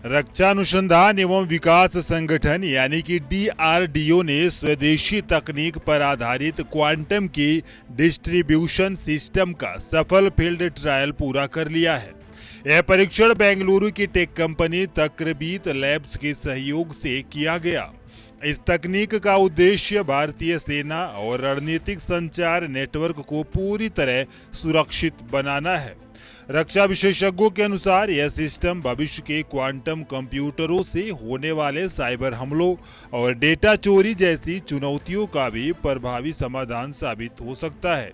रक्षा अनुसंधान एवं विकास संगठन यानी कि DRDO ने स्वदेशी तकनीक पर आधारित क्वांटम की डिस्ट्रीब्यूशन सिस्टम का सफल फील्ड ट्रायल पूरा कर लिया है। यह परीक्षण बेंगलुरु की टेक कंपनी तक्रबीत लैब्स के सहयोग से किया गया। इस तकनीक का उद्देश्य भारतीय सेना और रणनीतिक संचार नेटवर्क को पूरी तरह सुरक्षित बनाना है। रक्षा विशेषज्ञों के अनुसार यह सिस्टम भविष्य के क्वांटम कंप्यूटरों से होने वाले साइबर हमलों और डेटा चोरी जैसी चुनौतियों का भी प्रभावी समाधान साबित हो सकता है।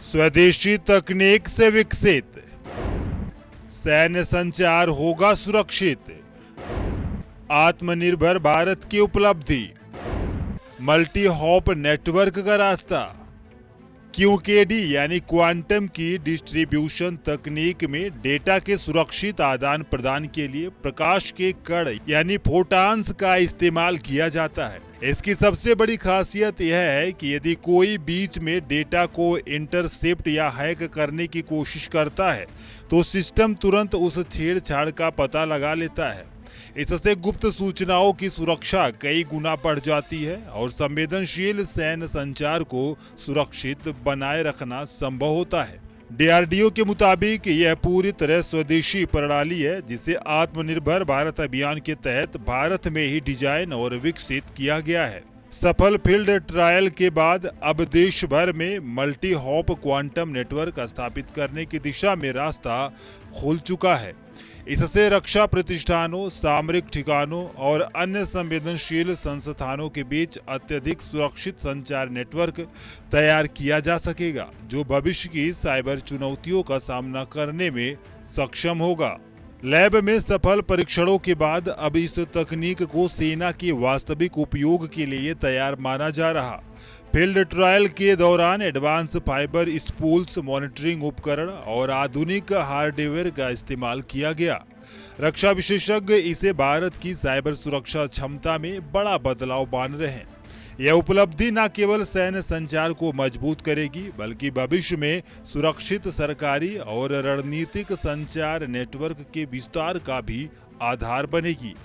स्वदेशी तकनीक से विकसित सैन्य संचार होगा सुरक्षित। आत्मनिर्भर भारत की उपलब्धि, मल्टी हॉप नेटवर्क का रास्ता। QKD यानी क्वांटम की डिस्ट्रीब्यूशन तकनीक में डेटा के सुरक्षित आदान प्रदान के लिए प्रकाश के कण यानी फोटॉन्स का इस्तेमाल किया जाता है। इसकी सबसे बड़ी खासियत यह है कि यदि कोई बीच में डेटा को इंटरसेप्ट या हैक करने की कोशिश करता है तो सिस्टम तुरंत उस छेड़छाड़ का पता लगा लेता है। इससे गुप्त सूचनाओं की सुरक्षा कई गुना बढ़ जाती है और संवेदनशील सैन्य संचार को सुरक्षित बनाए रखना संभव होता है। DRDO के मुताबिक यह पूरी तरह स्वदेशी प्रणाली है जिसे आत्मनिर्भर भारत अभियान के तहत भारत में ही डिजाइन और विकसित किया गया है। सफल फील्ड ट्रायल के बाद अब देश भर में मल्टी हॉप क्वांटम नेटवर्क स्थापित करने की दिशा में रास्ता खुल चुका है। इससे रक्षा प्रतिष्ठानों, सामरिक ठिकानों और अन्य संवेदनशील संस्थानों के बीच अत्यधिक सुरक्षित संचार नेटवर्क तैयार किया जा सकेगा, जो भविष्य की साइबर चुनौतियों का सामना करने में सक्षम होगा। लैब में सफल परीक्षणों के बाद अब इस तकनीक को सेना के वास्तविक उपयोग के लिए तैयार माना जा रहा। फील्ड ट्रायल के दौरान एडवांस फाइबर स्पूल्स मॉनिटरिंग उपकरण और आधुनिक हार्डवेयर का इस्तेमाल किया गया। रक्षा विशेषज्ञ इसे भारत की साइबर सुरक्षा क्षमता में बड़ा बदलाव मान रहे हैं। यह उपलब्धि न केवल सैन्य संचार को मजबूत करेगी बल्कि भविष्य में सुरक्षित सरकारी और रणनीतिक संचार नेटवर्क के विस्तार का भी आधार बनेगी।